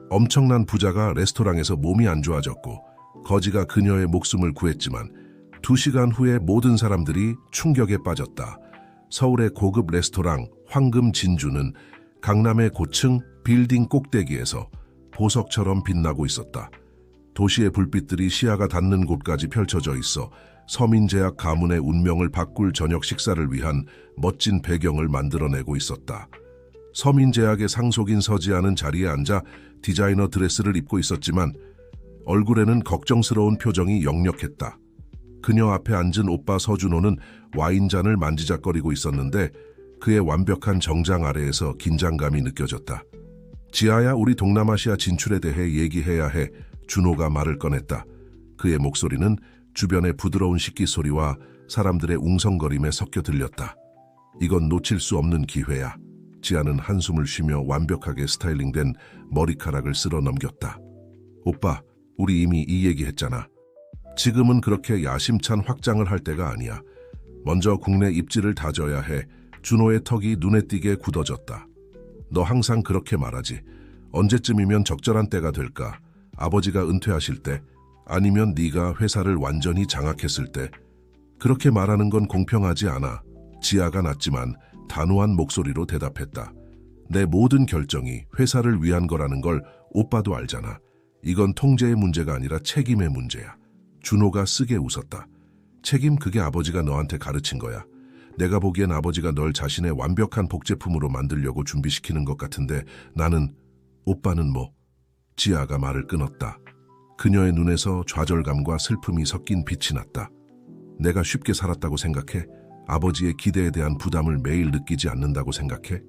엄청난 부자가 레스토랑에서 몸이 안 좋아졌고 거지가 그녀의 목숨을 구했지만 2시간 후에 모든 사람들이 충격에 빠졌다. 서울의 고급 레스토랑 황금 진주는 강남의 고층 빌딩 꼭대기에서 보석처럼 빛나고 있었다. 도시의 불빛들이 시야가 닿는 곳까지 펼쳐져 있어 서민제약 가문의 운명을 바꿀 저녁 식사를 위한 멋진 배경을 만들어내고 있었다. 서민제약의 상속인 서지아는 자리에 앉아 디자이너 드레스를 입고 있었지만 얼굴에는 걱정스러운 표정이 역력했다. 그녀 앞에 앉은 오빠 서준호는 와인잔을 만지작거리고 있었는데 그의 완벽한 정장 아래에서 긴장감이 느껴졌다. 지아야, 우리 동남아시아 진출에 대해 얘기해야 해. 준호가 말을 꺼냈다. 그의 목소리는 주변의 부드러운 식기소리와 사람들의 웅성거림에 섞여 들렸다. 이건 놓칠 수 없는 기회야. 지아는 한숨을 쉬며 완벽하게 스타일링된 머리카락을 쓸어 넘겼다. 오빠, 우리 이미 이 얘기했잖아. 지금은 그렇게 야심찬 확장을 할 때가 아니야. 먼저 국내 입지를 다져야 해. 준호의 턱이 눈에 띄게 굳어졌다. 너 항상 그렇게 말하지. 언제쯤이면 적절한 때가 될까? 아버지가 은퇴하실 때? 아니면 네가 회사를 완전히 장악했을 때? 그렇게 말하는 건 공평하지 않아. 지아가 낮지만 단호한 목소리로 대답했다. 내 모든 결정이 회사를 위한 거라는 걸 오빠도 알잖아. 이건 통제의 문제가 아니라 책임의 문제야. 준호가 쓰게 웃었다. 책임, 그게 아버지가 너한테 가르친 거야. 내가 보기엔 아버지가 널 자신의 완벽한 복제품으로 만들려고 준비시키는 것 같은데 나는... 오빠는 뭐? 지아가 말을 끊었다. 그녀의 눈에서 좌절감과 슬픔이 섞인 빛이 났다. 내가 쉽게 살았다고 생각해? 아버지의 기대에 대한 부담을 매일 느끼지 않는다고 생각해?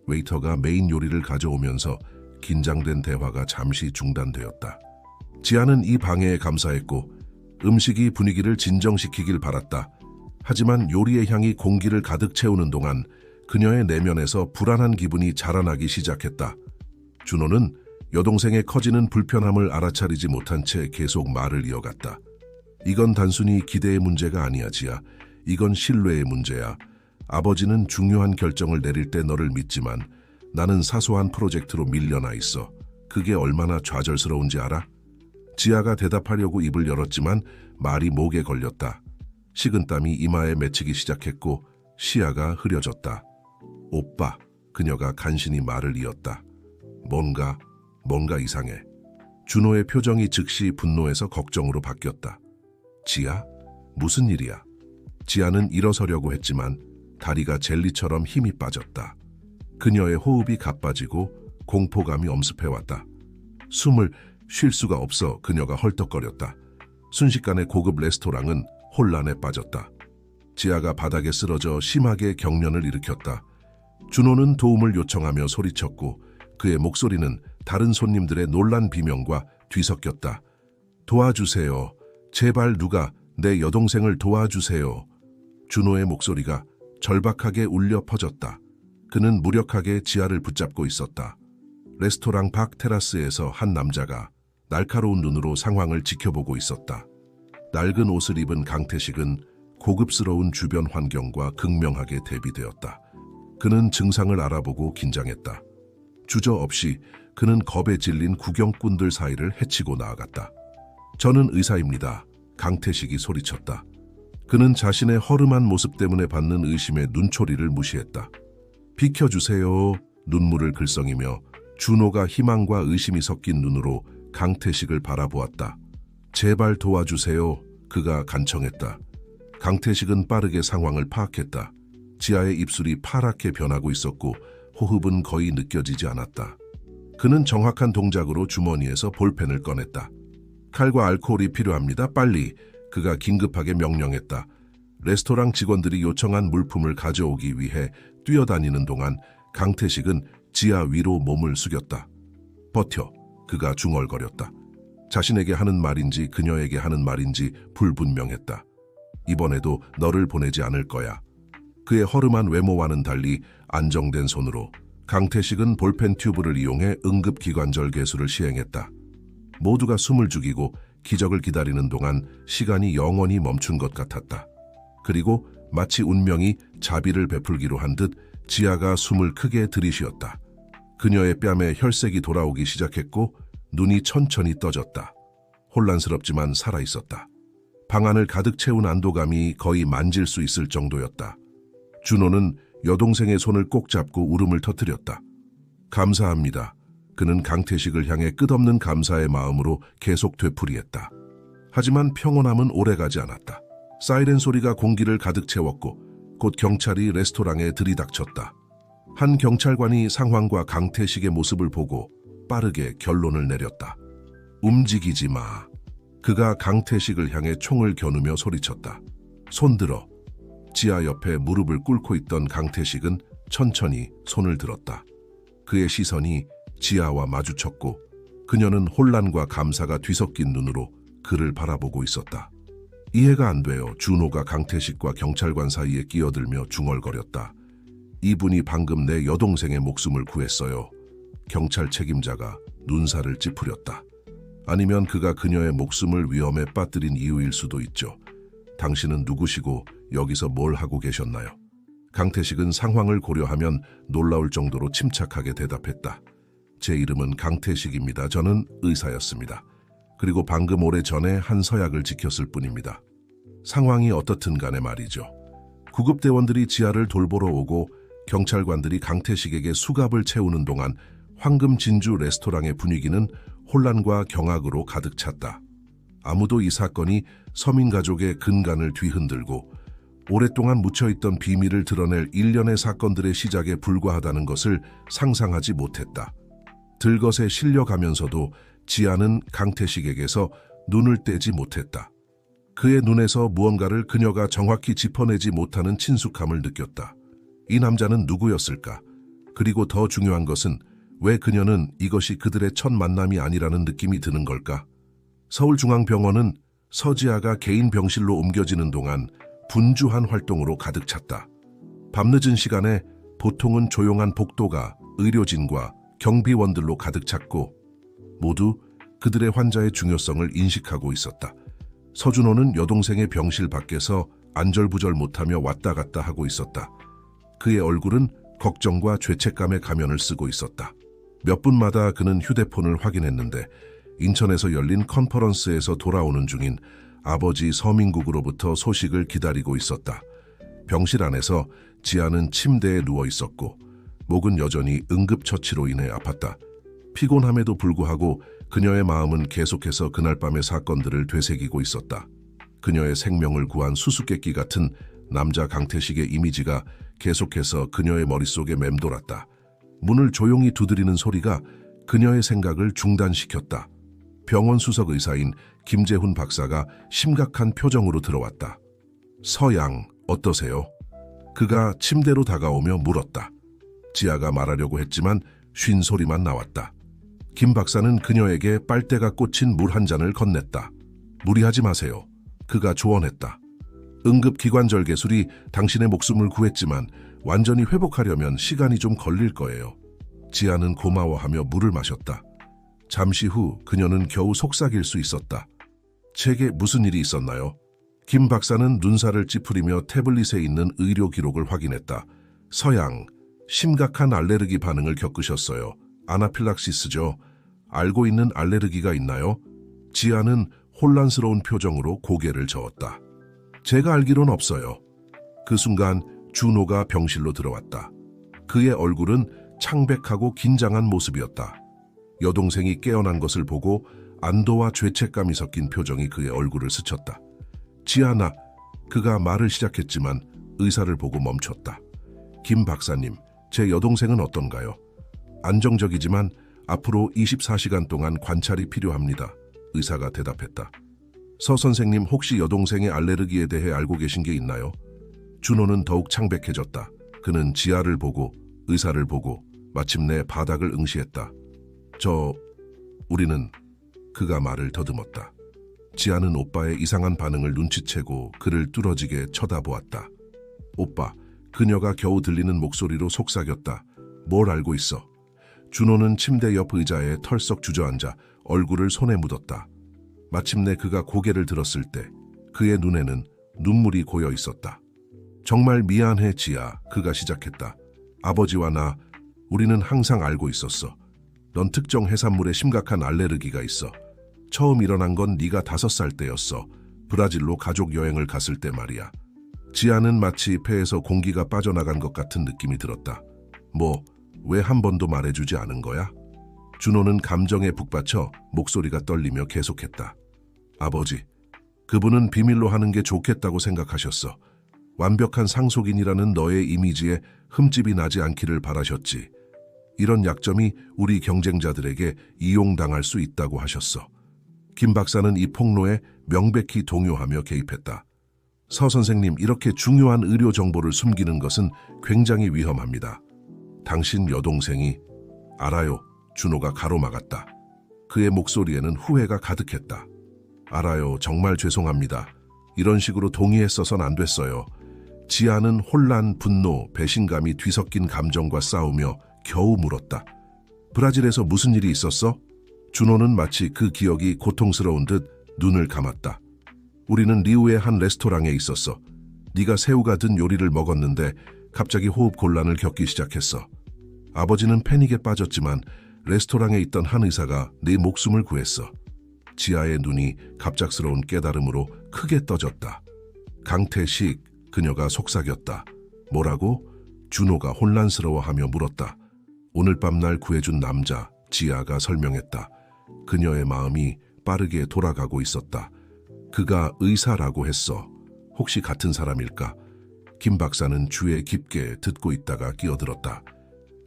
웨이터가 메인 요리를 가져오면서 긴장된 대화가 잠시 중단되었다. 지아는 이 방해에 감사했고 음식이 분위기를 진정시키길 바랐다. 하지만 요리의 향이 공기를 가득 채우는 동안 그녀의 내면에서 불안한 기분이 자라나기 시작했다. 준호는 여동생의 커지는 불편함을 알아차리지 못한 채 계속 말을 이어갔다. 이건 단순히 기대의 문제가 아니야, 지아. 이건 신뢰의 문제야. 아버지는 중요한 결정을 내릴 때 너를 믿지만 나는 사소한 프로젝트로 밀려나 있어. 그게 얼마나 좌절스러운지 알아? 지아가 대답하려고 입을 열었지만 말이 목에 걸렸다. 식은땀이 이마에 맺히기 시작했고 시야가 흐려졌다. 오빠, 그녀가 간신히 말을 이었다. 뭔가 이상해. 준호의 표정이 즉시 분노에서 걱정으로 바뀌었다. 지아? 무슨 일이야? 지아는 일어서려고 했지만 다리가 젤리처럼 힘이 빠졌다. 그녀의 호흡이 가빠지고 공포감이 엄습해왔다. 숨을 쉴 수가 없어 그녀가 헐떡거렸다. 순식간에 고급 레스토랑은 혼란에 빠졌다. 지아가 바닥에 쓰러져 심하게 경련을 일으켰다. 준호는 도움을 요청하며 소리쳤고 그의 목소리는 다른 손님들의 놀란 비명과 뒤섞였다. 도와주세요. 제발 누가 내 여동생을 도와주세요. 준호의 목소리가 절박하게 울려 퍼졌다. 그는 무력하게 지아를 붙잡고 있었다. 레스토랑 밖 테라스에서 한 남자가 날카로운 눈으로 상황을 지켜보고 있었다. 낡은 옷을 입은 강태식은 고급스러운 주변 환경과 극명하게 대비되었다. 그는 증상을 알아보고 긴장했다. 주저없이 그는 겁에 질린 구경꾼들 사이를 헤치고 나아갔다. 저는 의사입니다. 강태식이 소리쳤다. 그는 자신의 허름한 모습 때문에 받는 의심의 눈초리를 무시했다. 비켜주세요. 눈물을 글썽이며 준호가 희망과 의심이 섞인 눈으로 강태식을 바라보았다. 제발 도와주세요. 그가 간청했다. 강태식은 빠르게 상황을 파악했다. 지아의 입술이 파랗게 변하고 있었고 호흡은 거의 느껴지지 않았다. 그는 정확한 동작으로 주머니에서 볼펜을 꺼냈다. 칼과 알코올이 필요합니다. 빨리. 그가 긴급하게 명령했다. 레스토랑 직원들이 요청한 물품을 가져오기 위해 뛰어다니는 동안 강태식은 지아 위로 몸을 숙였다. 버텨. 그가 중얼거렸다. 자신에게 하는 말인지 그녀에게 하는 말인지 불분명했다. 이번에도 너를 보내지 않을 거야. 그의 허름한 외모와는 달리 안정된 손으로 강태식은 볼펜 튜브를 이용해 응급기관절 개수를 시행했다. 모두가 숨을 죽이고 기적을 기다리는 동안 시간이 영원히 멈춘 것 같았다. 그리고 마치 운명이 자비를 베풀기로 한 듯 지아가 숨을 크게 들이쉬었다. 그녀의 뺨에 혈색이 돌아오기 시작했고 눈이 천천히 떠졌다. 혼란스럽지만 살아있었다. 방 안을 가득 채운 안도감이 거의 만질 수 있을 정도였다. 준호는 여동생의 손을 꼭 잡고 울음을 터뜨렸다. 감사합니다. 그는 강태식을 향해 끝없는 감사의 마음으로 계속 되풀이했다. 하지만 평온함은 오래가지 않았다. 사이렌 소리가 공기를 가득 채웠고 곧 경찰이 레스토랑에 들이닥쳤다. 한 경찰관이 상황과 강태식의 모습을 보고 빠르게 결론을 내렸다. 움직이지 마. 그가 강태식을 향해 총을 겨누며 소리쳤다. 손들어. 지아 옆에 무릎을 꿇고 있던 강태식은 천천히 손을 들었다. 그의 시선이 지아와 마주쳤고 그녀는 혼란과 감사가 뒤섞인 눈으로 그를 바라보고 있었다. 이해가 안 돼요. 준호가 강태식과 경찰관 사이에 끼어들며 중얼거렸다. 이분이 방금 내 여동생의 목숨을 구했어요. 경찰 책임자가 눈살을 찌푸렸다. 아니면 그가 그녀의 목숨을 위험에 빠뜨린 이유일 수도 있죠. 당신은 누구시고 여기서 뭘 하고 계셨나요? 강태식은 상황을 고려하면 놀라울 정도로 침착하게 대답했다. 제 이름은 강태식입니다. 저는 의사였습니다. 그리고 방금 오래전에 한 서약을 지켰을 뿐입니다. 상황이 어떻든 간에 말이죠. 구급대원들이 지하를 돌보러 오고 경찰관들이 강태식에게 수갑을 채우는 동안 황금 진주 레스토랑의 분위기는 혼란과 경악으로 가득 찼다. 아무도 이 사건이 서민 가족의 근간을 뒤흔들고 오랫동안 묻혀있던 비밀을 드러낼 일련의 사건들의 시작에 불과하다는 것을 상상하지 못했다. 들것에 실려가면서도 지아는 강태식에게서 눈을 떼지 못했다. 그의 눈에서 무언가를 그녀가 정확히 짚어내지 못하는 친숙함을 느꼈다. 이 남자는 누구였을까? 그리고 더 중요한 것은 왜 그녀는 이것이 그들의 첫 만남이 아니라는 느낌이 드는 걸까? 서울중앙병원은 서지아가 개인 병실로 옮겨지는 동안 분주한 활동으로 가득 찼다. 밤늦은 시간에 보통은 조용한 복도가 의료진과 경비원들로 가득 찼고 모두 그들의 환자의 중요성을 인식하고 있었다. 서준호는 여동생의 병실 밖에서 안절부절 못하며 왔다 갔다 하고 있었다. 그의 얼굴은 걱정과 죄책감의 가면을 쓰고 있었다. 몇 분마다 그는 휴대폰을 확인했는데 인천에서 열린 컨퍼런스에서 돌아오는 중인 아버지 서민국으로부터 소식을 기다리고 있었다. 병실 안에서 지아는 침대에 누워 있었고 목은 여전히 응급처치로 인해 아팠다. 피곤함에도 불구하고 그녀의 마음은 계속해서 그날 밤의 사건들을 되새기고 있었다. 그녀의 생명을 구한 수수께끼 같은 남자 강태식의 이미지가 계속해서 그녀의 머릿속에 맴돌았다. 문을 조용히 두드리는 소리가 그녀의 생각을 중단시켰다. 병원 수석 의사인 김재훈 박사가 심각한 표정으로 들어왔다. 서양, 어떠세요? 그가 침대로 다가오며 물었다. 지아가 말하려고 했지만 쉰 소리만 나왔다. 김 박사는 그녀에게 빨대가 꽂힌 물 한 잔을 건넸다. 무리하지 마세요. 그가 조언했다. 응급기관절 개술이 당신의 목숨을 구했지만 완전히 회복하려면 시간이 좀 걸릴 거예요. 지아는 고마워하며 물을 마셨다. 잠시 후 그녀는 겨우 속삭일 수 있었다. 제게 무슨 일이 있었나요? 김 박사는 눈살을 찌푸리며 태블릿에 있는 의료 기록을 확인했다. 서양, 심각한 알레르기 반응을 겪으셨어요. 아나필락시스죠. 알고 있는 알레르기가 있나요? 지아는 혼란스러운 표정으로 고개를 저었다. 제가 알기론 없어요. 그 순간 준호가 병실로 들어왔다. 그의 얼굴은 창백하고 긴장한 모습이었다. 여동생이 깨어난 것을 보고 안도와 죄책감이 섞인 표정이 그의 얼굴을 스쳤다. 지아나, 그가 말을 시작했지만 의사를 보고 멈췄다. 김 박사님, 제 여동생은 어떤가요? 안정적이지만 앞으로 24시간 동안 관찰이 필요합니다. 의사가 대답했다. 서 선생님, 혹시 여동생의 알레르기에 대해 알고 계신 게 있나요? 준호는 더욱 창백해졌다. 그는 지아를 보고 의사를 보고 마침내 바닥을 응시했다. 우리는... 그가 말을 더듬었다. 지아는 오빠의 이상한 반응을 눈치채고 그를 뚫어지게 쳐다보았다. 오빠, 그녀가 겨우 들리는 목소리로 속삭였다. 뭘 알고 있어? 준호는 침대 옆 의자에 털썩 주저앉아 얼굴을 손에 묻었다. 마침내 그가 고개를 들었을 때 그의 눈에는 눈물이 고여 있었다. 정말 미안해, 지아. 그가 시작했다. 아버지와 나, 우리는 항상 알고 있었어. 넌 특정 해산물에 심각한 알레르기가 있어. 처음 일어난 건 네가 5살 때였어. 브라질로 가족 여행을 갔을 때 말이야. 지아는 마치 폐에서 공기가 빠져나간 것 같은 느낌이 들었다. 뭐, 왜 한 번도 말해주지 않은 거야? 준호는 감정에 북받쳐 목소리가 떨리며 계속했다. 아버지, 그분은 비밀로 하는 게 좋겠다고 생각하셨어. 완벽한 상속인이라는 너의 이미지에 흠집이 나지 않기를 바라셨지. 이런 약점이 우리 경쟁자들에게 이용당할 수 있다고 하셨어. 김 박사는 이 폭로에 명백히 동요하며 개입했다. 서 선생님, 이렇게 중요한 의료 정보를 숨기는 것은 굉장히 위험합니다. 당신 여동생이... 알아요. 준호가 가로막았다. 그의 목소리에는 후회가 가득했다. 알아요. 정말 죄송합니다. 이런 식으로 동의했어선 안 됐어요. 지아는 혼란, 분노, 배신감이 뒤섞인 감정과 싸우며 겨우 물었다. 브라질에서 무슨 일이 있었어? 준호는 마치 그 기억이 고통스러운 듯 눈을 감았다. 우리는 리우의 한 레스토랑에 있었어. 네가 새우가 든 요리를 먹었는데 갑자기 호흡 곤란을 겪기 시작했어. 아버지는 패닉에 빠졌지만 레스토랑에 있던 한 의사가 네 목숨을 구했어. 지아의 눈이 갑작스러운 깨달음으로 크게 떠졌다. 강태식, 그녀가 속삭였다. 뭐라고? 준호가 혼란스러워하며 물었다. 오늘 밤 날 구해준 남자, 지아가 설명했다. 그녀의 마음이 빠르게 돌아가고 있었다. 그가 의사라고 했어. 혹시 같은 사람일까? 김 박사는 주에 깊게 듣고 있다가 끼어들었다.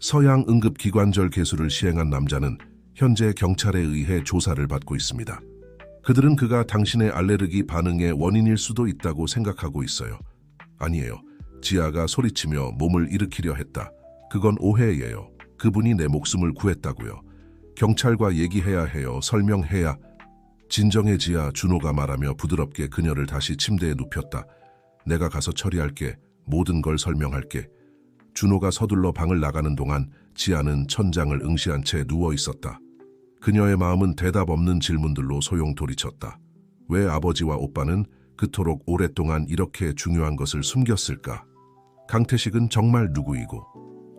서양 응급기관절 개수를 시행한 남자는 현재 경찰에 의해 조사를 받고 있습니다. 그들은 그가 당신의 알레르기 반응의 원인일 수도 있다고 생각하고 있어요. 아니에요. 지아가 소리치며 몸을 일으키려 했다. 그건 오해예요. 그분이 내 목숨을 구했다고요. 경찰과 얘기해야 해요. 설명해야. 진정해 지아, 준호가 말하며 부드럽게 그녀를 다시 침대에 눕혔다. 내가 가서 처리할게. 모든 걸 설명할게. 준호가 서둘러 방을 나가는 동안 지아는 천장을 응시한 채 누워 있었다. 그녀의 마음은 대답 없는 질문들로 소용돌이쳤다. 왜 아버지와 오빠는 그토록 오랫동안 이렇게 중요한 것을 숨겼을까? 강태식은 정말 누구이고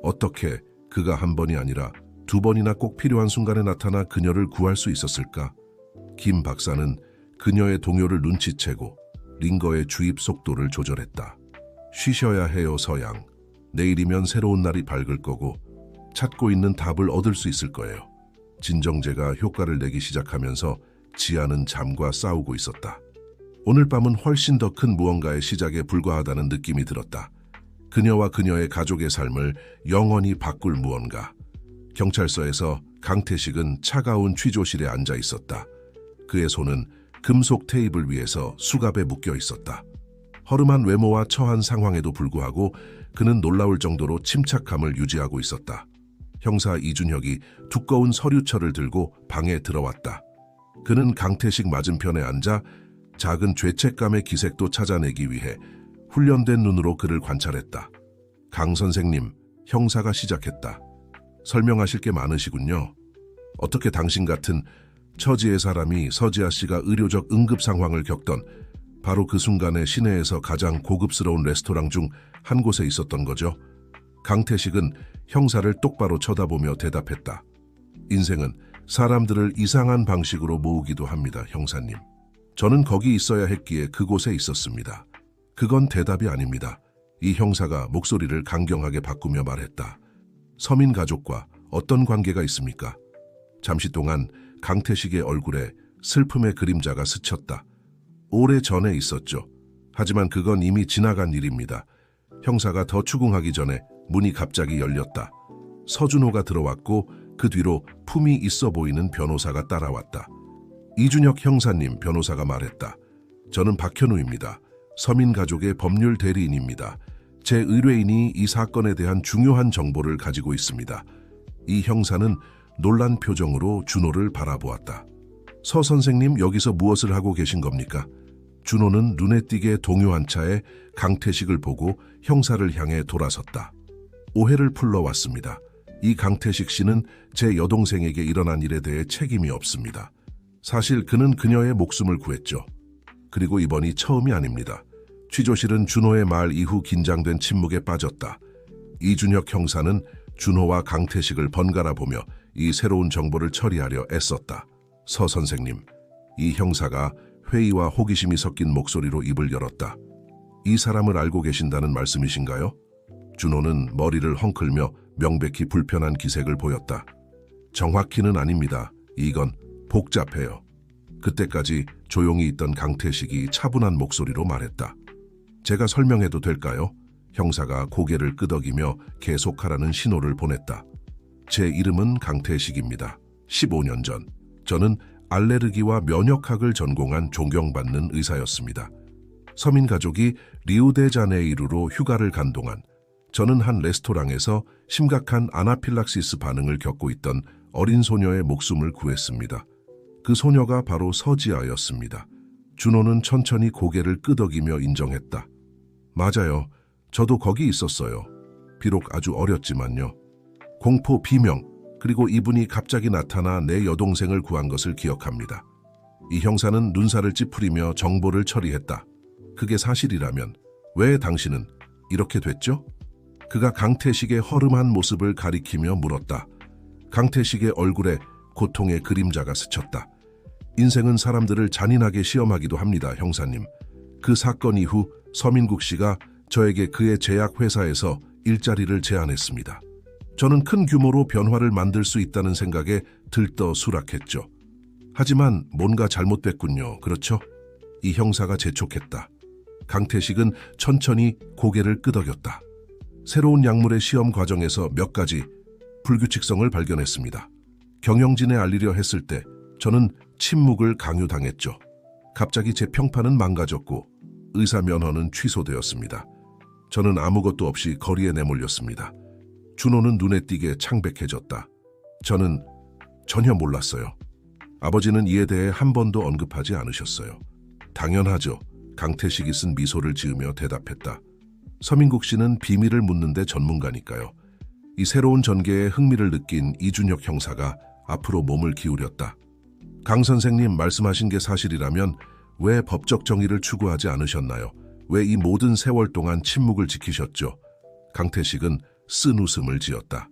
어떻게 그가 한 번이 아니라 2번이나 꼭 필요한 순간에 나타나 그녀를 구할 수 있었을까? 김 박사는 그녀의 동요를 눈치채고 링거의 주입 속도를 조절했다. 쉬셔야 해요, 서양. 내일이면 새로운 날이 밝을 거고 찾고 있는 답을 얻을 수 있을 거예요. 진정제가 효과를 내기 시작하면서 지아는 잠과 싸우고 있었다. 오늘 밤은 훨씬 더 큰 무언가의 시작에 불과하다는 느낌이 들었다. 그녀와 그녀의 가족의 삶을 영원히 바꿀 무언가. 경찰서에서 강태식은 차가운 취조실에 앉아 있었다. 그의 손은 금속 테이블 위에서 수갑에 묶여 있었다. 허름한 외모와 처한 상황에도 불구하고 그는 놀라울 정도로 침착함을 유지하고 있었다. 형사 이준혁이 두꺼운 서류철을 들고 방에 들어왔다. 그는 강태식 맞은편에 앉아 작은 죄책감의 기색도 찾아내기 위해 훈련된 눈으로 그를 관찰했다. 강 선생님, 형사가 시작했다. 설명하실 게 많으시군요. 어떻게 당신 같은 처지의 사람이 서지아 씨가 의료적 응급 상황을 겪던 바로 그 순간에 시내에서 가장 고급스러운 레스토랑 중 한 곳에 있었던 거죠? 강태식은 형사를 똑바로 쳐다보며 대답했다. 인생은 사람들을 이상한 방식으로 모으기도 합니다, 형사님. 저는 거기 있어야 했기에 그곳에 있었습니다. 그건 대답이 아닙니다. 이 형사가 목소리를 강경하게 바꾸며 말했다. 서민 가족과 어떤 관계가 있습니까? 잠시 동안 강태식의 얼굴에 슬픔의 그림자가 스쳤다. 오래 전에 있었죠. 하지만 그건 이미 지나간 일입니다. 형사가 더 추궁하기 전에 문이 갑자기 열렸다. 서준호가 들어왔고 그 뒤로 품이 있어 보이는 변호사가 따라왔다. 이준혁 형사님, 변호사가 말했다. 저는 박현우입니다. 서민가족의 법률 대리인입니다. 제 의뢰인이 이 사건에 대한 중요한 정보를 가지고 있습니다. 이 형사는 놀란 표정으로 준호를 바라보았다. 서 선생님, 여기서 무엇을 하고 계신 겁니까? 준호는 눈에 띄게 동요한 차에 강태식을 보고 형사를 향해 돌아섰다. 오해를 풀러왔습니다. 이 강태식 씨는 제 여동생에게 일어난 일에 대해 책임이 없습니다. 사실 그는 그녀의 목숨을 구했죠. 그리고 이번이 처음이 아닙니다. 취조실은 준호의 말 이후 긴장된 침묵에 빠졌다. 이준혁 형사는 준호와 강태식을 번갈아 보며 이 새로운 정보를 처리하려 애썼다. 서 선생님, 이 형사가 회의와 호기심이 섞인 목소리로 입을 열었다. 이 사람을 알고 계신다는 말씀이신가요? 준호는 머리를 헝클며 명백히 불편한 기색을 보였다. 정확히는 아닙니다. 이건 복잡해요. 그때까지 조용히 있던 강태식이 차분한 목소리로 말했다. 제가 설명해도 될까요? 형사가 고개를 끄덕이며 계속하라는 신호를 보냈다. 제 이름은 강태식입니다. 15년 전 저는 알레르기와 면역학을 전공한 존경받는 의사였습니다. 서민 가족이 리우데자네이루로 휴가를 간 동안 저는 한 레스토랑에서 심각한 아나필락시스 반응을 겪고 있던 어린 소녀의 목숨을 구했습니다. 그 소녀가 바로 서지아였습니다. 준호는 천천히 고개를 끄덕이며 인정했다. 맞아요. 저도 거기 있었어요. 비록 아주 어렸지만요. 공포, 비명, 그리고 이분이 갑자기 나타나 내 여동생을 구한 것을 기억합니다. 이 형사는 눈살을 찌푸리며 정보를 처리했다. 그게 사실이라면 왜 당신은 이렇게 됐죠? 그가 강태식의 허름한 모습을 가리키며 물었다. 강태식의 얼굴에 고통의 그림자가 스쳤다. 인생은 사람들을 잔인하게 시험하기도 합니다, 형사님. 그 사건 이후 서민국 씨가 저에게 그의 제약회사에서 일자리를 제안했습니다. 저는 큰 규모로 변화를 만들 수 있다는 생각에 들떠 수락했죠. 하지만 뭔가 잘못됐군요. 그렇죠? 이 형사가 재촉했다. 강태식은 천천히 고개를 끄덕였다. 새로운 약물의 시험 과정에서 몇 가지 불규칙성을 발견했습니다. 경영진에 알리려 했을 때 저는 침묵을 강요당했죠. 갑자기 제 평판은 망가졌고 의사 면허는 취소되었습니다. 저는 아무것도 없이 거리에 내몰렸습니다. 준호는 눈에 띄게 창백해졌다. 저는 전혀 몰랐어요. 아버지는 이에 대해 한 번도 언급하지 않으셨어요. 당연하죠. 강태식이 쓴 미소를 지으며 대답했다. 서민국 씨는 비밀을 묻는데 전문가니까요. 이 새로운 전개에 흥미를 느낀 이준혁 형사가 앞으로 몸을 기울였다. 강 선생님 말씀하신 게 사실이라면 왜 법적 정의를 추구하지 않으셨나요? 왜 이 모든 세월 동안 침묵을 지키셨죠? 강태식은 쓴 웃음을 지었다.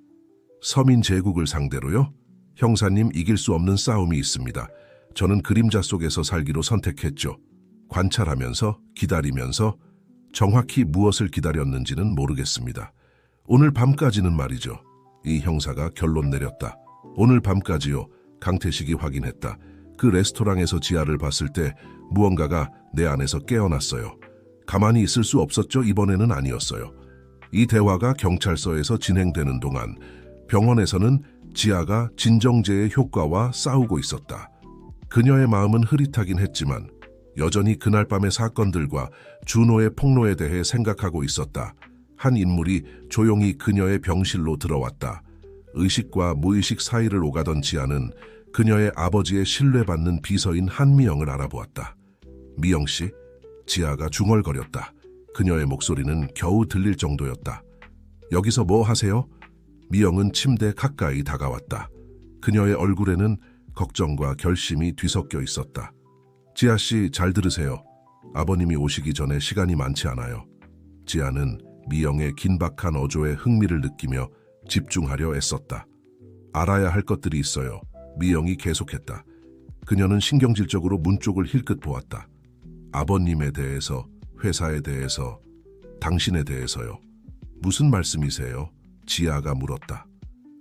서민 제국을 상대로요? 형사님, 이길 수 없는 싸움이 있습니다. 저는 그림자 속에서 살기로 선택했죠. 관찰하면서, 기다리면서, 정확히 무엇을 기다렸는지는 모르겠습니다. 오늘 밤까지는 말이죠. 이 형사가 결론 내렸다. 오늘 밤까지요. 강태식이 확인했다. 그 레스토랑에서 지아를 봤을 때 무언가가 내 안에서 깨어났어요. 가만히 있을 수 없었죠. 이번에는 아니었어요. 이 대화가 경찰서에서 진행되는 동안 병원에서는 지아가 진정제의 효과와 싸우고 있었다. 그녀의 마음은 흐릿하긴 했지만 여전히 그날 밤의 사건들과 준호의 폭로에 대해 생각하고 있었다. 한 인물이 조용히 그녀의 병실로 들어왔다. 의식과 무의식 사이를 오가던 지아는 그녀의 아버지의 신뢰받는 비서인 한미영을 알아보았다. 미영 씨, 지아가 중얼거렸다. 그녀의 목소리는 겨우 들릴 정도였다. 여기서 뭐 하세요? 미영은 침대 가까이 다가왔다. 그녀의 얼굴에는 걱정과 결심이 뒤섞여 있었다. 지아 씨, 잘 들으세요. 아버님이 오시기 전에 시간이 많지 않아요. 지아는 미영의 긴박한 어조에 흥미를 느끼며 집중하려 애썼다. 알아야 할 것들이 있어요. 미영이 계속했다. 그녀는 신경질적으로 문 쪽을 힐끗 보았다. 아버님에 대해서, 회사에 대해서, 당신에 대해서요. 무슨 말씀이세요? 지아가 물었다.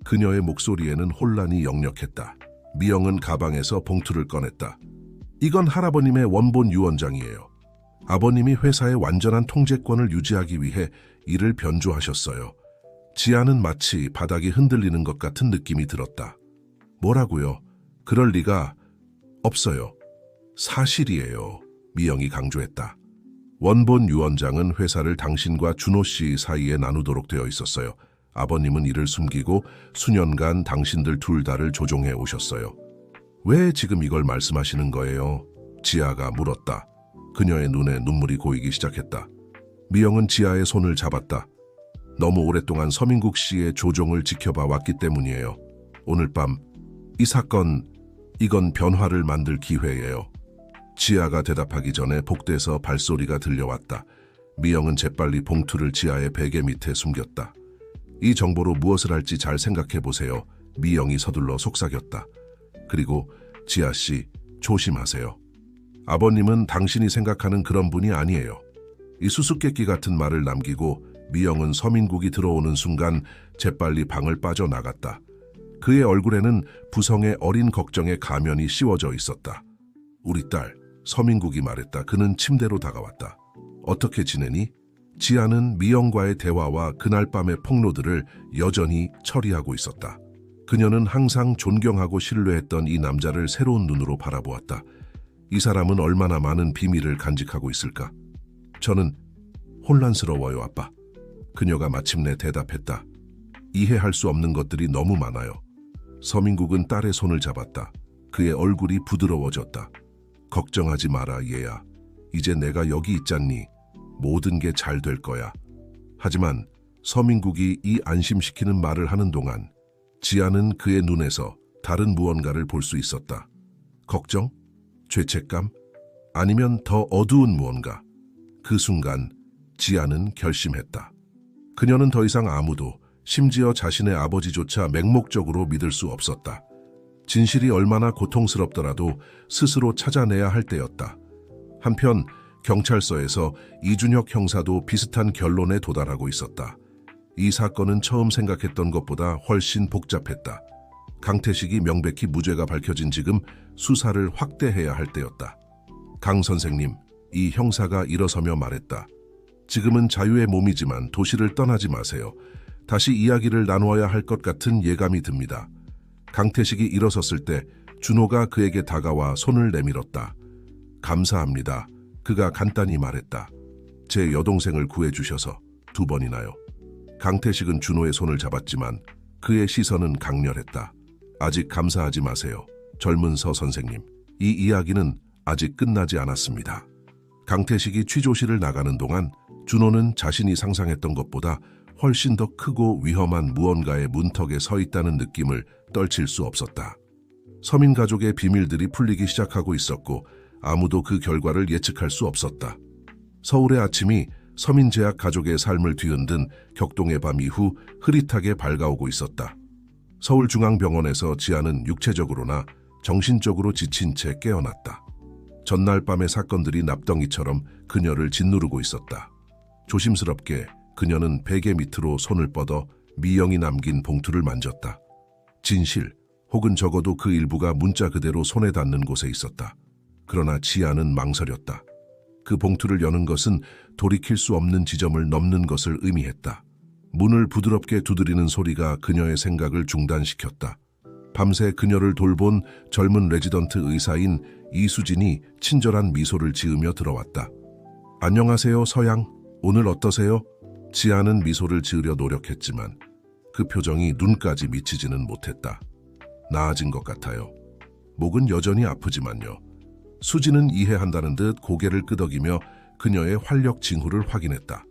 그녀의 목소리에는 혼란이 역력했다. 미영은 가방에서 봉투를 꺼냈다. 이건 할아버님의 원본 유언장이에요. 아버님이 회사의 완전한 통제권을 유지하기 위해 이를 변조하셨어요. 지아는 마치 바닥이 흔들리는 것 같은 느낌이 들었다. 뭐라고요? 그럴 리가 없어요. 사실이에요. 미영이 강조했다. 원본 유언장은 회사를 당신과 준호 씨 사이에 나누도록 되어 있었어요. 아버님은 이를 숨기고 수년간 당신들 둘 다를 조종해 오셨어요. 왜 지금 이걸 말씀하시는 거예요? 지아가 물었다. 그녀의 눈에 눈물이 고이기 시작했다. 미영은 지아의 손을 잡았다. 너무 오랫동안 서민국 씨의 조종을 지켜봐 왔기 때문이에요. 오늘 밤 이 사건, 이건 변화를 만들 기회예요. 지아가 대답하기 전에 복도에서 발소리가 들려왔다. 미영은 재빨리 봉투를 지아의 베개 밑에 숨겼다. 이 정보로 무엇을 할지 잘 생각해 보세요. 미영이 서둘러 속삭였다. 그리고 지아씨, 조심하세요. 아버님은 당신이 생각하는 그런 분이 아니에요. 이 수수께끼 같은 말을 남기고 미영은 서민국이 들어오는 순간 재빨리 방을 빠져나갔다. 그의 얼굴에는 부성의 어린 걱정의 가면이 씌워져 있었다. 우리 딸, 서민국이 말했다. 그는 침대로 다가왔다. 어떻게 지내니? 지아는 미영과의 대화와 그날 밤의 폭로들을 여전히 처리하고 있었다. 그녀는 항상 존경하고 신뢰했던 이 남자를 새로운 눈으로 바라보았다. 이 사람은 얼마나 많은 비밀을 간직하고 있을까? 저는 혼란스러워요, 아빠. 그녀가 마침내 대답했다. 이해할 수 없는 것들이 너무 많아요. 서민국은 딸의 손을 잡았다. 그의 얼굴이 부드러워졌다. 걱정하지 마라, 얘야. 이제 내가 여기 있잖니. 모든 게 잘 될 거야. 하지만 서민국이 이 안심시키는 말을 하는 동안 지아는 그의 눈에서 다른 무언가를 볼 수 있었다. 걱정? 죄책감? 아니면 더 어두운 무언가? 그 순간 지아는 결심했다. 그녀는 더 이상 아무도, 심지어 자신의 아버지조차 맹목적으로 믿을 수 없었다. 진실이 얼마나 고통스럽더라도 스스로 찾아내야 할 때였다. 한편 경찰서에서 이준혁 형사도 비슷한 결론에 도달하고 있었다. 이 사건은 처음 생각했던 것보다 훨씬 복잡했다. 강태식이 명백히 무죄가 밝혀진 지금 수사를 확대해야 할 때였다. 강 선생님, 이 형사가 일어서며 말했다. 지금은 자유의 몸이지만 도시를 떠나지 마세요. 다시 이야기를 나누어야 할 것 같은 예감이 듭니다. 강태식이 일어섰을 때 준호가 그에게 다가와 손을 내밀었다. 감사합니다. 그가 간단히 말했다. 제 여동생을 구해주셔서 2번이나요. 강태식은 준호의 손을 잡았지만 그의 시선은 강렬했다. 아직 감사하지 마세요. 젊은 서 선생님. 이 이야기는 아직 끝나지 않았습니다. 강태식이 취조실을 나가는 동안 준호는 자신이 상상했던 것보다 훨씬 더 크고 위험한 무언가의 문턱에 서 있다는 느낌을 떨칠 수 없었다. 서민 가족의 비밀들이 풀리기 시작하고 있었고 아무도 그 결과를 예측할 수 없었다. 서울의 아침이 서민제약 가족의 삶을 뒤흔든 격동의 밤 이후 흐릿하게 밝아오고 있었다. 서울중앙병원에서 지아는 육체적으로나 정신적으로 지친 채 깨어났다. 전날 밤의 사건들이 납덩이처럼 그녀를 짓누르고 있었다. 조심스럽게 그녀는 베개 밑으로 손을 뻗어 미영이 남긴 봉투를 만졌다. 진실, 혹은 적어도 그 일부가 문자 그대로 손에 닿는 곳에 있었다. 그러나 지아는 망설였다. 그 봉투를 여는 것은 돌이킬 수 없는 지점을 넘는 것을 의미했다. 문을 부드럽게 두드리는 소리가 그녀의 생각을 중단시켰다. 밤새 그녀를 돌본 젊은 레지던트 의사인 이수진이 친절한 미소를 지으며 들어왔다. 안녕하세요, 서양. 오늘 어떠세요? 지아는 미소를 지으려 노력했지만 그 표정이 눈까지 미치지는 못했다. 나아진 것 같아요. 목은 여전히 아프지만요. 수지는 이해한다는 듯 고개를 끄덕이며 그녀의 활력 징후를 확인했다.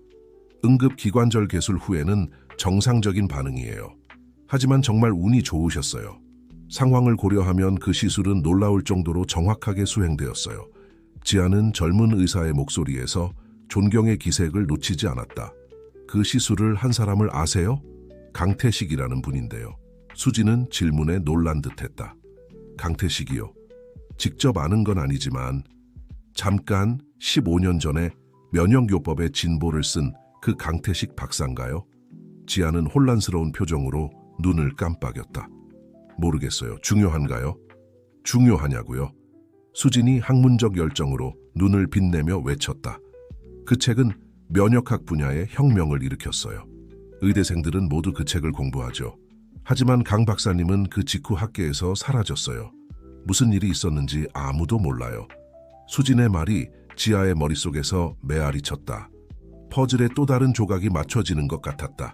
응급기관절 개술 후에는 정상적인 반응이에요. 하지만 정말 운이 좋으셨어요. 상황을 고려하면 그 시술은 놀라울 정도로 정확하게 수행되었어요. 지아는 젊은 의사의 목소리에서 존경의 기색을 놓치지 않았다. 그 시술을 한 사람을 아세요? 강태식이라는 분인데요. 수지는 질문에 놀란 듯했다. 강태식이요? 직접 아는 건 아니지만 잠깐 15년 전에 면역요법의 진보를 쓴 그 강태식 박사인가요? 지아는 혼란스러운 표정으로 눈을 깜빡였다. 모르겠어요. 중요한가요? 중요하냐고요? 수진이 학문적 열정으로 눈을 빛내며 외쳤다. 그 책은 면역학 분야의 혁명을 일으켰어요. 의대생들은 모두 그 책을 공부하죠. 하지만 강 박사님은 그 직후 학계에서 사라졌어요. 무슨 일이 있었는지 아무도 몰라요. 수진의 말이 지아의 머릿속에서 메아리 쳤다. 퍼즐의 또 다른 조각이 맞춰지는 것 같았다.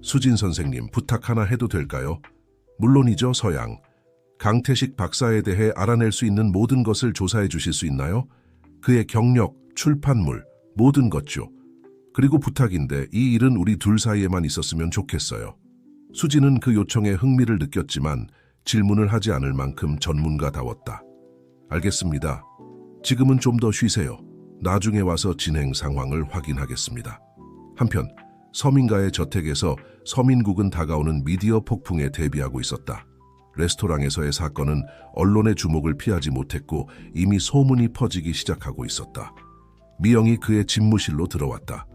수진 선생님, 부탁 하나 해도 될까요? 물론이죠, 서양. 강태식 박사에 대해 알아낼 수 있는 모든 것을 조사해 주실 수 있나요? 그의 경력, 출판물, 모든 것죠. 그리고 부탁인데 이 일은 우리 둘 사이에만 있었으면 좋겠어요. 수지는 그 요청에 흥미를 느꼈지만 질문을 하지 않을 만큼 전문가다웠다. 알겠습니다. 지금은 좀 더 쉬세요. 나중에 와서 진행 상황을 확인하겠습니다. 한편 서민가의 저택에서 서민국은 다가오는 미디어 폭풍에 대비하고 있었다. 레스토랑에서의 사건은 언론의 주목을 피하지 못했고 이미 소문이 퍼지기 시작하고 있었다. 미영이 그의 집무실로 들어왔다.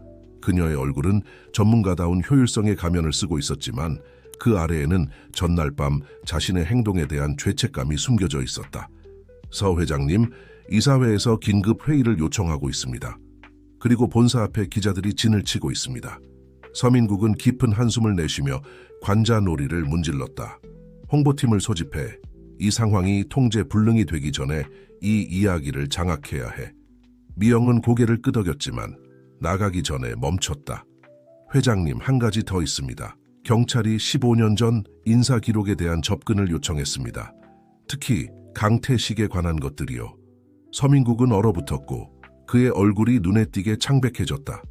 그녀의 얼굴은 전문가다운 효율성의 가면을 쓰고 있었지만 그 아래에는 전날 밤 자신의 행동에 대한 죄책감이 숨겨져 있었다. 서 회장님, 이사회에서 긴급 회의를 요청하고 있습니다. 그리고 본사 앞에 기자들이 진을 치고 있습니다. 서민국은 깊은 한숨을 내쉬며 관자 놀이를 문질렀다. 홍보팀을 소집해 이 상황이 통제 불능이 되기 전에 이 이야기를 장악해야 해. 미영은 고개를 끄덕였지만 나가기 전에 멈췄다. 회장님, 한 가지 더 있습니다. 경찰이 15년 전 인사 기록에 대한 접근을 요청했습니다. 특히 강태식에 관한 것들이요. 서민국은 얼어붙었고 그의 얼굴이 눈에 띄게 창백해졌다.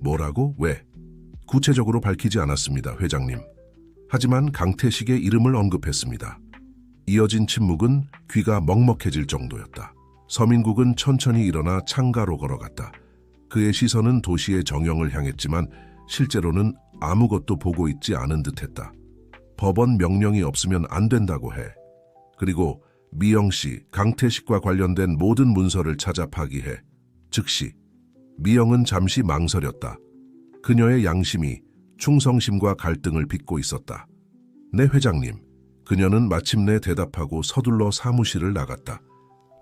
뭐라고? 왜? 구체적으로 밝히지 않았습니다, 회장님. 하지만 강태식의 이름을 언급했습니다. 이어진 침묵은 귀가 먹먹해질 정도였다. 서민국은 천천히 일어나 창가로 걸어갔다. 그의 시선은 도시의 정형을 향했지만 실제로는 아무것도 보고 있지 않은 듯했다. 법원 명령이 없으면 안 된다고 해. 그리고 미영 씨, 강태식과 관련된 모든 문서를 찾아 파기해. 즉시. 미영은 잠시 망설였다. 그녀의 양심이 충성심과 갈등을 빚고 있었다. 네, 회장님. 그녀는 마침내 대답하고 서둘러 사무실을 나갔다.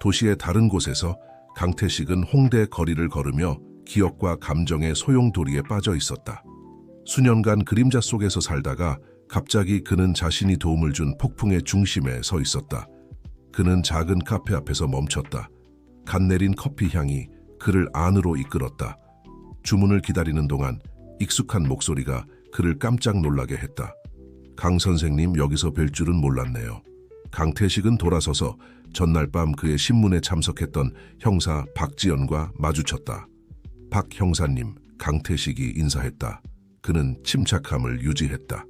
도시의 다른 곳에서 강태식은 홍대 거리를 걸으며 기억과 감정의 소용돌이에 빠져 있었다. 수년간 그림자 속에서 살다가 갑자기 그는 자신이 도움을 준 폭풍의 중심에 서 있었다. 그는 작은 카페 앞에서 멈췄다. 갓 내린 커피 향이 그를 안으로 이끌었다. 주문을 기다리는 동안 익숙한 목소리가 그를 깜짝 놀라게 했다. 강 선생님, 여기서 뵐 줄은 몰랐네요. 강태식은 돌아서서 전날 밤 그의 신문에 참석했던 형사 박지연과 마주쳤다. 박 형사님, 강태식이 인사했다. 그는 침착함을 유지했다.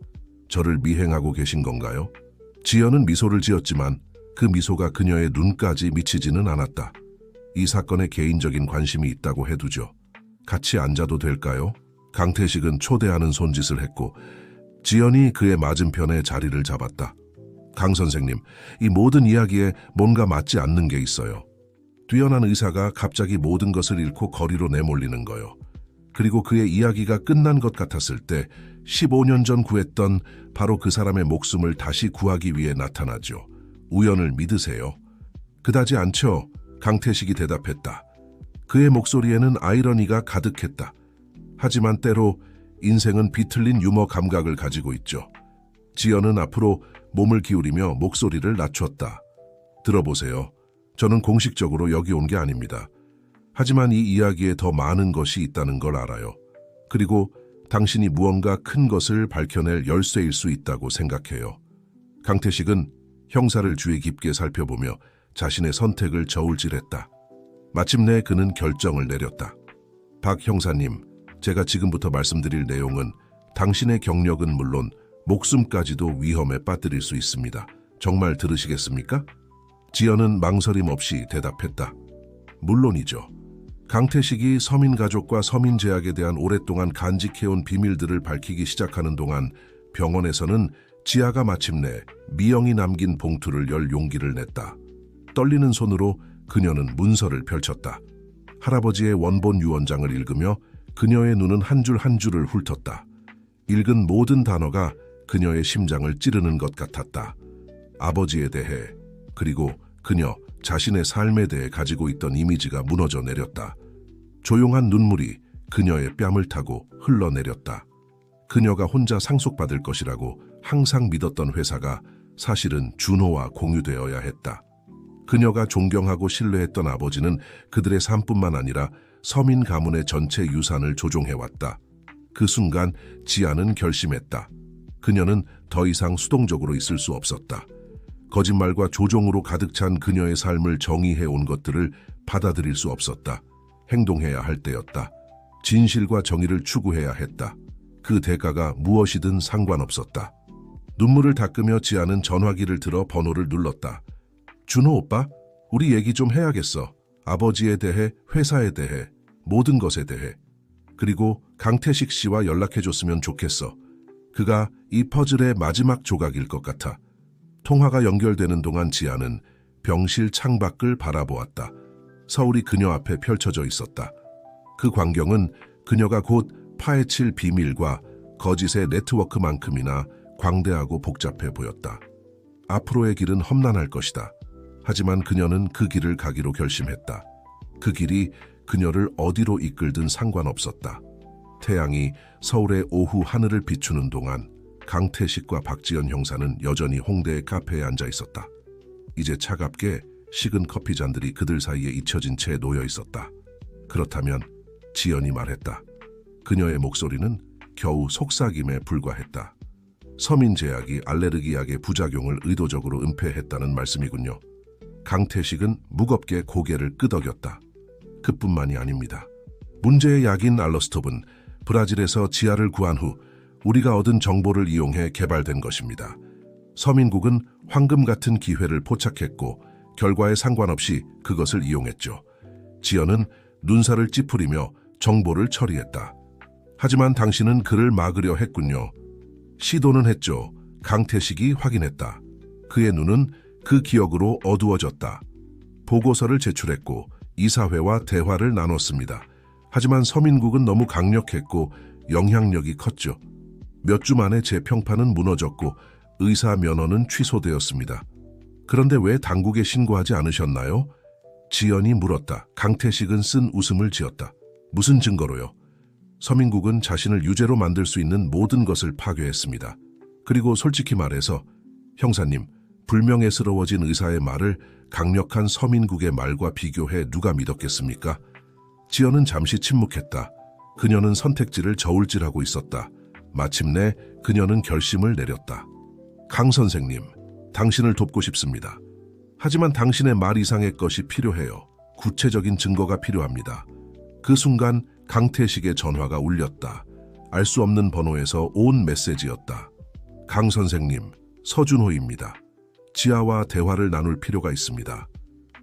저를 미행하고 계신 건가요? 지연은 미소를 지었지만 그 미소가 그녀의 눈까지 미치지는 않았다. 이 사건에 개인적인 관심이 있다고 해두죠. 같이 앉아도 될까요? 강태식은 초대하는 손짓을 했고 지연이 그의 맞은편에 자리를 잡았다. 강 선생님, 이 모든 이야기에 뭔가 맞지 않는 게 있어요. 뛰어난 의사가 갑자기 모든 것을 잃고 거리로 내몰리는 거요. 그리고 그의 이야기가 끝난 것 같았을 때 15년 전 구했던 바로 그 사람의 목숨을 다시 구하기 위해 나타나죠. 우연을 믿으세요? 그다지 않죠. 강태식이 대답했다. 그의 목소리에는 아이러니가 가득했다. 하지만 때로 인생은 비틀린 유머 감각을 가지고 있죠. 지연은 앞으로 몸을 기울이며 목소리를 낮췄다. 들어보세요. 저는 공식적으로 여기 온 게 아닙니다. 하지만 이 이야기에 더 많은 것이 있다는 걸 알아요. 그리고 당신이 무언가 큰 것을 밝혀낼 열쇠일 수 있다고 생각해요. 강태식은 형사를 주의 깊게 살펴보며 자신의 선택을 저울질했다. 마침내 그는 결정을 내렸다. 박 형사님, 제가 지금부터 말씀드릴 내용은 당신의 경력은 물론 목숨까지도 위험에 빠뜨릴 수 있습니다. 정말 들으시겠습니까? 지연은 망설임 없이 대답했다. 물론이죠. 강태식이 서민가족과 서민제약에 대한 오랫동안 간직해온 비밀들을 밝히기 시작하는 동안 병원에서는 지아가 마침내 미영이 남긴 봉투를 열 용기를 냈다. 떨리는 손으로 그녀는 문서를 펼쳤다. 할아버지의 원본 유언장을 읽으며 그녀의 눈은 한 줄 한 줄을 훑었다. 읽은 모든 단어가 그녀의 심장을 찌르는 것 같았다. 아버지에 대해, 그리고 그녀 자신의 삶에 대해 가지고 있던 이미지가 무너져 내렸다. 조용한 눈물이 그녀의 뺨을 타고 흘러내렸다. 그녀가 혼자 상속받을 것이라고 항상 믿었던 회사가 사실은 준호와 공유되어야 했다. 그녀가 존경하고 신뢰했던 아버지는 그들의 삶뿐만 아니라 서민 가문의 전체 유산을 조종해왔다. 그 순간 지아는 결심했다. 그녀는 더 이상 수동적으로 있을 수 없었다. 거짓말과 조종으로 가득 찬 그녀의 삶을 정의해온 것들을 받아들일 수 없었다. 행동해야 할 때였다. 진실과 정의를 추구해야 했다. 그 대가가 무엇이든 상관없었다. 눈물을 닦으며 지아는 전화기를 들어 번호를 눌렀다. 준호 오빠, 우리 얘기 좀 해야겠어. 아버지에 대해, 회사에 대해, 모든 것에 대해. 그리고 강태식 씨와 연락해줬으면 좋겠어. 그가 이 퍼즐의 마지막 조각일 것 같아. 통화가 연결되는 동안 지아는 병실 창밖을 바라보았다. 서울이 그녀 앞에 펼쳐져 있었다. 그 광경은 그녀가 곧 파헤칠 비밀과 거짓의 네트워크만큼이나 광대하고 복잡해 보였다. 앞으로의 길은 험난할 것이다. 하지만 그녀는 그 길을 가기로 결심했다. 그 길이 그녀를 어디로 이끌든 상관없었다. 태양이 서울의 오후 하늘을 비추는 동안 강태식과 박지연 형사는 여전히 홍대의 카페에 앉아 있었다. 이제 차갑게 식은 커피잔들이 그들 사이에 잊혀진 채 놓여 있었다. 그렇다면 지연이 말했다. 그녀의 목소리는 겨우 속삭임에 불과했다. 서민제약이 알레르기 약의 부작용을 의도적으로 은폐했다는 말씀이군요. 강태식은 무겁게 고개를 끄덕였다. 그뿐만이 아닙니다. 문제의 약인 알로스톱은 브라질에서 지아를 구한 후 우리가 얻은 정보를 이용해 개발된 것입니다. 서민국은 황금 같은 기회를 포착했고 결과에 상관없이 그것을 이용했죠. 지연은 눈살을 찌푸리며 정보를 처리했다. 하지만 당신은 그를 막으려 했군요. 시도는 했죠. 강태식이 확인했다. 그의 눈은 그 기억으로 어두워졌다. 보고서를 제출했고 이사회와 대화를 나눴습니다. 하지만 서민국은 너무 강력했고 영향력이 컸죠. 몇 주 만에 제 평판은 무너졌고 의사 면허는 취소되었습니다. 그런데 왜 당국에 신고하지 않으셨나요? 지연이 물었다. 강태식은 쓴 웃음을 지었다. 무슨 증거로요? 서민국은 자신을 유죄로 만들 수 있는 모든 것을 파괴했습니다. 그리고 솔직히 말해서 형사님, 불명예스러워진 의사의 말을 강력한 서민국의 말과 비교해 누가 믿었겠습니까? 지연은 잠시 침묵했다. 그녀는 선택지를 저울질하고 있었다. 마침내 그녀는 결심을 내렸다. 강 선생님, 당신을 돕고 싶습니다. 하지만 당신의 말 이상의 것이 필요해요. 구체적인 증거가 필요합니다. 그 순간 강태식의 전화가 울렸다. 알 수 없는 번호에서 온 메시지였다. 강 선생님, 서준호입니다. 지아와 대화를 나눌 필요가 있습니다.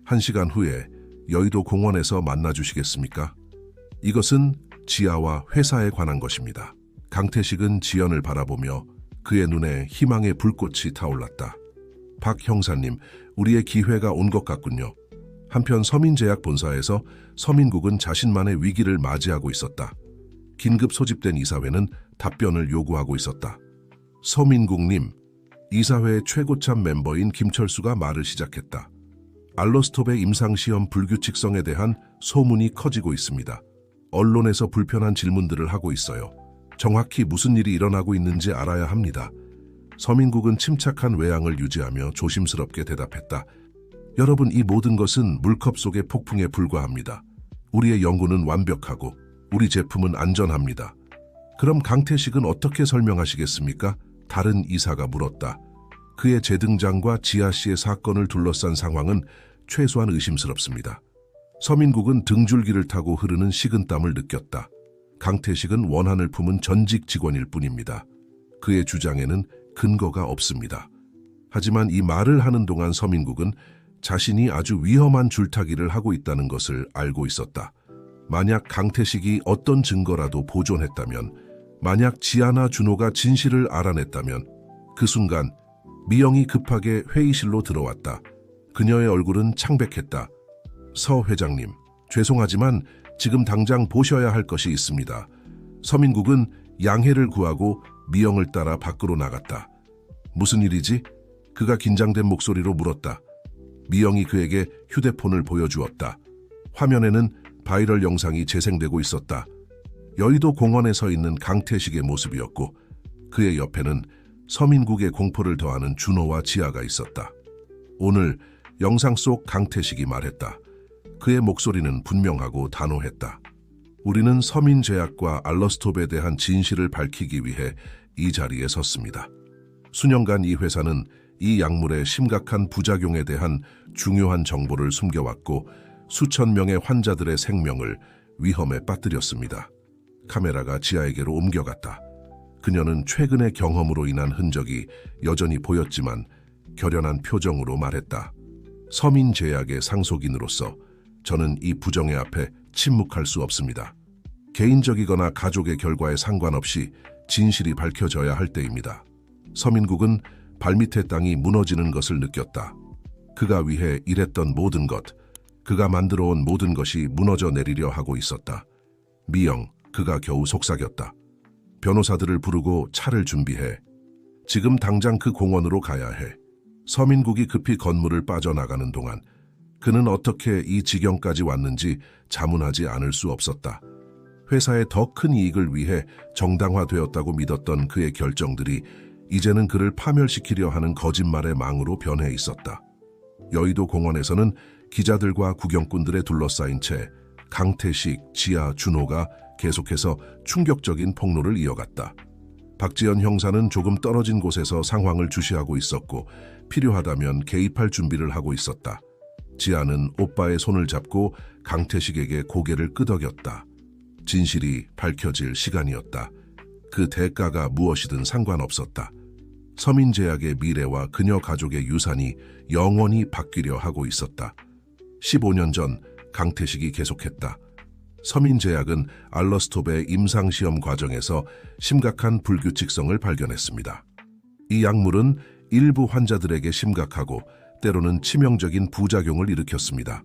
1시간 후에 여의도 공원에서 만나주시겠습니까? 이것은 지아와 회사에 관한 것입니다. 강태식은 지연을 바라보며 그의 눈에 희망의 불꽃이 타올랐다. 박 형사님, 우리의 기회가 온 것 같군요. 한편 서민제약 본사에서 서민국은 자신만의 위기를 맞이하고 있었다. 긴급 소집된 이사회는 답변을 요구하고 있었다. 서민국님, 이사회의 최고참 멤버인 김철수가 말을 시작했다. 알로스톱의 임상시험 불규칙성에 대한 소문이 커지고 있습니다. 언론에서 불편한 질문들을 하고 있어요. 정확히 무슨 일이 일어나고 있는지 알아야 합니다. 서민국은 침착한 외양을 유지하며 조심스럽게 대답했다. 여러분, 이 모든 것은 물컵 속의 폭풍에 불과합니다. 우리의 연구는 완벽하고 우리 제품은 안전합니다. 그럼 강태식은 어떻게 설명하시겠습니까? 다른 이사가 물었다. 그의 재등장과 지아 씨의 사건을 둘러싼 상황은 최소한 의심스럽습니다. 서민국은 등줄기를 타고 흐르는 식은땀을 느꼈다. 강태식은 원한을 품은 전직 직원일 뿐입니다. 그의 주장에는 근거가 없습니다. 하지만 이 말을 하는 동안 서민국은 자신이 아주 위험한 줄타기를 하고 있다는 것을 알고 있었다. 만약 강태식이 어떤 증거라도 보존했다면, 만약 지아나 준호가 진실을 알아냈다면, 그 순간 미영이 급하게 회의실로 들어왔다. 그녀의 얼굴은 창백했다. 서 회장님, 죄송하지만 지금 당장 보셔야 할 것이 있습니다. 서민국은 양해를 구하고 미영을 따라 밖으로 나갔다. 무슨 일이지? 그가 긴장된 목소리로 물었다. 미영이 그에게 휴대폰을 보여주었다. 화면에는 바이럴 영상이 재생되고 있었다. 여의도 공원에 서 있는 강태식의 모습이었고 그의 옆에는 서민국의 공포를 더하는 준호와 지아가 있었다. 오늘 영상 속 강태식이 말했다. 그의 목소리는 분명하고 단호했다. 우리는 서민제약과 알로스톱에 대한 진실을 밝히기 위해 이 자리에 섰습니다. 수년간 이 회사는 이 약물의 심각한 부작용에 대한 중요한 정보를 숨겨왔고 수천 명의 환자들의 생명을 위험에 빠뜨렸습니다. 카메라가 지아에게로 옮겨갔다. 그녀는 최근의 경험으로 인한 흔적이 여전히 보였지만 결연한 표정으로 말했다. 서민제약의 상속인으로서 저는 이 부정의 앞에 침묵할 수 없습니다. 개인적이거나 가족의 결과에 상관없이 진실이 밝혀져야 할 때입니다. 서민국은 발밑의 땅이 무너지는 것을 느꼈다. 그가 위해 일했던 모든 것, 그가 만들어온 모든 것이 무너져 내리려 하고 있었다. 미영, 그가 겨우 속삭였다. 변호사들을 부르고 차를 준비해. 지금 당장 그 공원으로 가야 해. 서민국이 급히 건물을 빠져나가는 동안 그는 어떻게 이 지경까지 왔는지 자문하지 않을 수 없었다. 회사의 더 큰 이익을 위해 정당화되었다고 믿었던 그의 결정들이 이제는 그를 파멸시키려 하는 거짓말의 망으로 변해 있었다. 여의도 공원에서는 기자들과 구경꾼들에 둘러싸인 채 강태식, 지아, 준호가 계속해서 충격적인 폭로를 이어갔다. 박지연 형사는 조금 떨어진 곳에서 상황을 주시하고 있었고 필요하다면 개입할 준비를 하고 있었다. 지아는 오빠의 손을 잡고 강태식에게 고개를 끄덕였다. 진실이 밝혀질 시간이었다. 그 대가가 무엇이든 상관없었다. 서민제약의 미래와 그녀 가족의 유산이 영원히 바뀌려 하고 있었다. 15년 전 강태식이 계속했다. 서민제약은 알러스톱의 임상시험 과정에서 심각한 불규칙성을 발견했습니다. 이 약물은 일부 환자들에게 심각하고 때로는 치명적인 부작용을 일으켰습니다.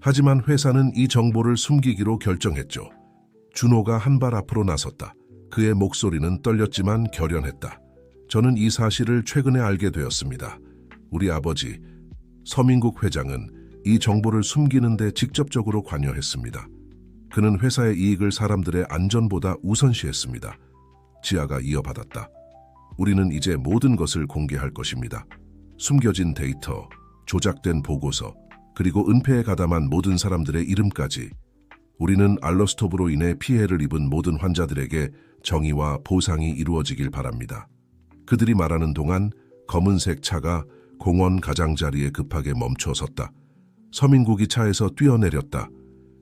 하지만 회사는 이 정보를 숨기기로 결정했죠. 준호가 한 발 앞으로 나섰다. 그의 목소리는 떨렸지만 결연했다. 저는 이 사실을 최근에 알게 되었습니다. 우리 아버지, 서민국 회장은 이 정보를 숨기는 데 직접적으로 관여했습니다. 그는 회사의 이익을 사람들의 안전보다 우선시했습니다. 지아가 이어받았다. 우리는 이제 모든 것을 공개할 것입니다. 숨겨진 데이터, 조작된 보고서, 그리고 은폐에 가담한 모든 사람들의 이름까지. 우리는 알러스톱으로 인해 피해를 입은 모든 환자들에게 정의와 보상이 이루어지길 바랍니다. 그들이 말하는 동안 검은색 차가 공원 가장자리에 급하게 멈춰 섰다. 서민국이 차에서 뛰어내렸다.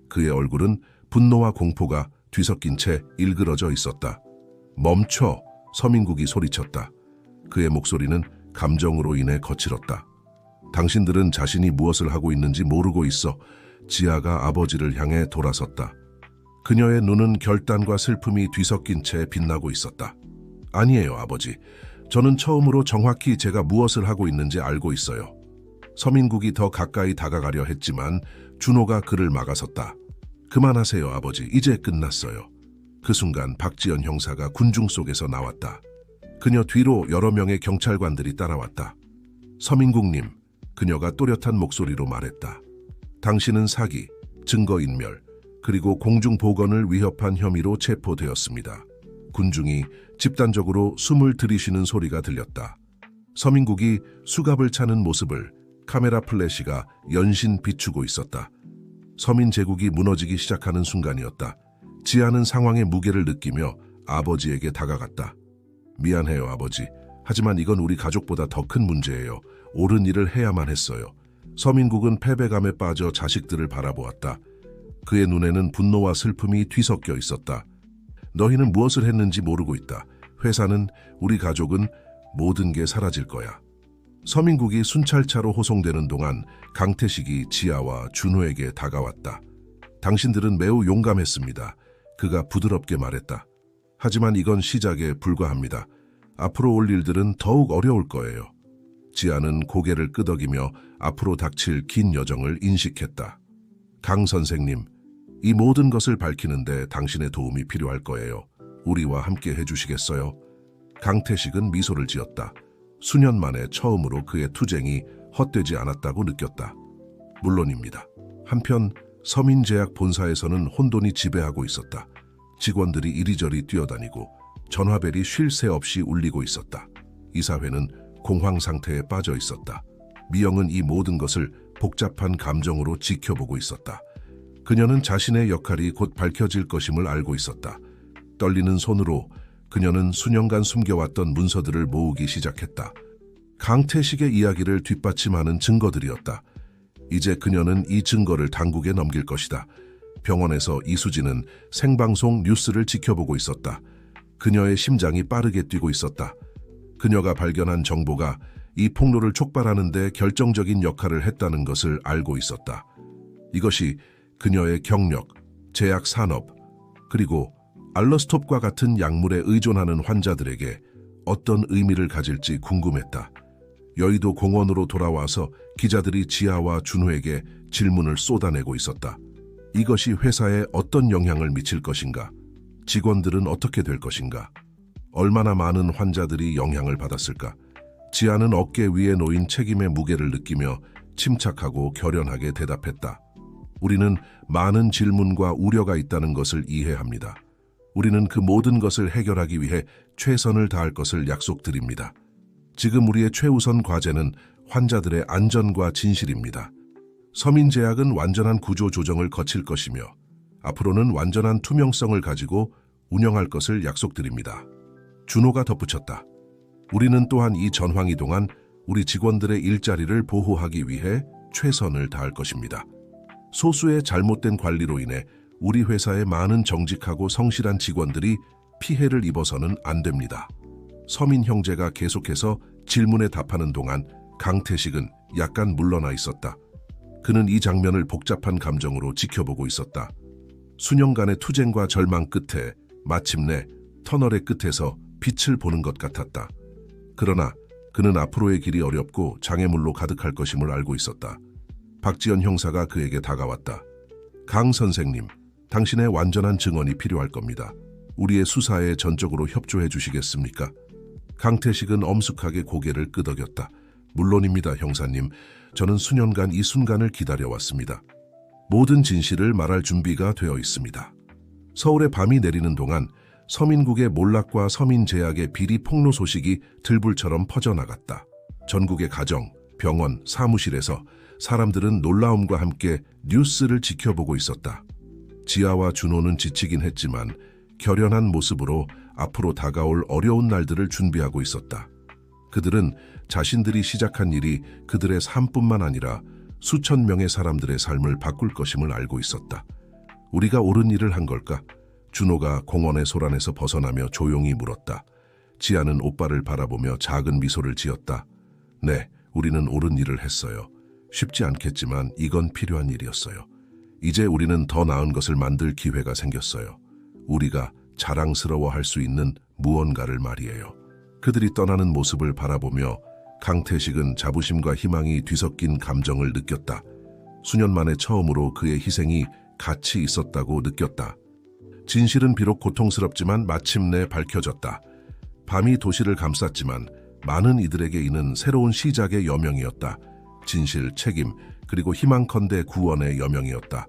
그의 얼굴은 분노와 공포가 뒤섞인 채 일그러져 있었다. 멈춰! 서민국이 소리쳤다. 그의 목소리는 감정으로 인해 거칠었다. 당신들은 자신이 무엇을 하고 있는지 모르고 있어. 지아가 아버지를 향해 돌아섰다. 그녀의 눈은 결단과 슬픔이 뒤섞인 채 빛나고 있었다. 아니에요, 아버지. 저는 처음으로 정확히 제가 무엇을 하고 있는지 알고 있어요. 서민국이 더 가까이 다가가려 했지만 준호가 그를 막아섰다. 그만하세요, 아버지. 이제 끝났어요. 그 순간 박지연 형사가 군중 속에서 나왔다. 그녀 뒤로 여러 명의 경찰관들이 따라왔다. 서민국님, 그녀가 또렷한 목소리로 말했다. 당신은 사기, 증거인멸, 그리고 공중보건을 위협한 혐의로 체포되었습니다. 군중이 집단적으로 숨을 들이쉬는 소리가 들렸다. 서민국이 수갑을 차는 모습을 카메라 플래시가 연신 비추고 있었다. 서민 제국이 무너지기 시작하는 순간이었다. 지아는 상황의 무게를 느끼며 아버지에게 다가갔다. 미안해요, 아버지. 하지만 이건 우리 가족보다 더 큰 문제예요. 옳은 일을 해야만 했어요. 서민국은 패배감에 빠져 자식들을 바라보았다. 그의 눈에는 분노와 슬픔이 뒤섞여 있었다. 너희는 무엇을 했는지 모르고 있다. 회사는, 우리 가족은 모든 게 사라질 거야. 서민국이 순찰차로 호송되는 동안 강태식이 지아와 준호에게 다가왔다. 당신들은 매우 용감했습니다. 그가 부드럽게 말했다. 하지만 이건 시작에 불과합니다. 앞으로 올 일들은 더욱 어려울 거예요. 지아는 고개를 끄덕이며 앞으로 닥칠 긴 여정을 인식했다. 강 선생님, 이 모든 것을 밝히는데 당신의 도움이 필요할 거예요. 우리와 함께 해주시겠어요? 강태식은 미소를 지었다. 수년 만에 처음으로 그의 투쟁이 헛되지 않았다고 느꼈다. 물론입니다. 한편 서민제약 본사에서는 혼돈이 지배하고 있었다. 직원들이 이리저리 뛰어다니고 전화벨이 쉴 새 없이 울리고 있었다. 이사회는 공황 상태에 빠져 있었다. 미영은 이 모든 것을 복잡한 감정으로 지켜보고 있었다. 그녀는 자신의 역할이 곧 밝혀질 것임을 알고 있었다. 떨리는 손으로 그녀는 수년간 숨겨왔던 문서들을 모으기 시작했다. 강태식의 이야기를 뒷받침하는 증거들이었다. 이제 그녀는 이 증거를 당국에 넘길 것이다. 병원에서 이수진은 생방송 뉴스를 지켜보고 있었다. 그녀의 심장이 빠르게 뛰고 있었다. 그녀가 발견한 정보가 이 폭로를 촉발하는 데 결정적인 역할을 했다는 것을 알고 있었다. 이것이 그녀의 경력, 제약 산업, 그리고 알러스톱과 같은 약물에 의존하는 환자들에게 어떤 의미를 가질지 궁금했다. 여의도 공원으로 돌아와서 기자들이 지아와 준호에게 질문을 쏟아내고 있었다. 이것이 회사에 어떤 영향을 미칠 것인가? 직원들은 어떻게 될 것인가? 얼마나 많은 환자들이 영향을 받았을까? 지아는 어깨 위에 놓인 책임의 무게를 느끼며 침착하고 결연하게 대답했다. 우리는 많은 질문과 우려가 있다는 것을 이해합니다. 우리는 그 모든 것을 해결하기 위해 최선을 다할 것을 약속드립니다. 지금 우리의 최우선 과제는 환자들의 안전과 진실입니다. 서민제약은 완전한 구조 조정을 거칠 것이며 앞으로는 완전한 투명성을 가지고 운영할 것을 약속드립니다. 준호가 덧붙였다. 우리는 또한 이 전황이 동안 우리 직원들의 일자리를 보호하기 위해 최선을 다할 것입니다. 소수의 잘못된 관리로 인해 우리 회사의 많은 정직하고 성실한 직원들이 피해를 입어서는 안 됩니다. 서민 형제가 계속해서 질문에 답하는 동안 강태식은 약간 물러나 있었다. 그는 이 장면을 복잡한 감정으로 지켜보고 있었다. 수년간의 투쟁과 절망 끝에 마침내 터널의 끝에서 빛을 보는 것 같았다. 그러나 그는 앞으로의 길이 어렵고 장애물로 가득할 것임을 알고 있었다. 박지연 형사가 그에게 다가왔다. 강 선생님, 당신의 완전한 증언이 필요할 겁니다. 우리의 수사에 전적으로 협조해 주시겠습니까? 강태식은 엄숙하게 고개를 끄덕였다. 물론입니다, 형사님. 저는 수년간 이 순간을 기다려왔습니다. 모든 진실을 말할 준비가 되어 있습니다. 서울의 밤이 내리는 동안 서민국의 몰락과 서민제약의 비리 폭로 소식이 들불처럼 퍼져나갔다. 전국의 가정, 병원, 사무실에서 사람들은 놀라움과 함께 뉴스를 지켜보고 있었다. 지아와 준호는 지치긴 했지만 결연한 모습으로 앞으로 다가올 어려운 날들을 준비하고 있었다. 그들은 자신들이 시작한 일이 그들의 삶뿐만 아니라 수천 명의 사람들의 삶을 바꿀 것임을 알고 있었다. 우리가 옳은 일을 한 걸까? 준호가 공원의 소란에서 벗어나며 조용히 물었다. 지아는 오빠를 바라보며 작은 미소를 지었다. 네, 우리는 옳은 일을 했어요. 쉽지 않겠지만 이건 필요한 일이었어요. 이제 우리는 더 나은 것을 만들 기회가 생겼어요. 우리가 자랑스러워할 수 있는 무언가를 말이에요. 그들이 떠나는 모습을 바라보며 강태식은 자부심과 희망이 뒤섞인 감정을 느꼈다. 수년 만에 처음으로 그의 희생이 가치 있었다고 느꼈다. 진실은 비록 고통스럽지만 마침내 밝혀졌다. 밤이 도시를 감쌌지만 많은 이들에게 이는 새로운 시작의 여명이었다. 진실, 책임, 그리고 희망컨대 구원의 여명이었다.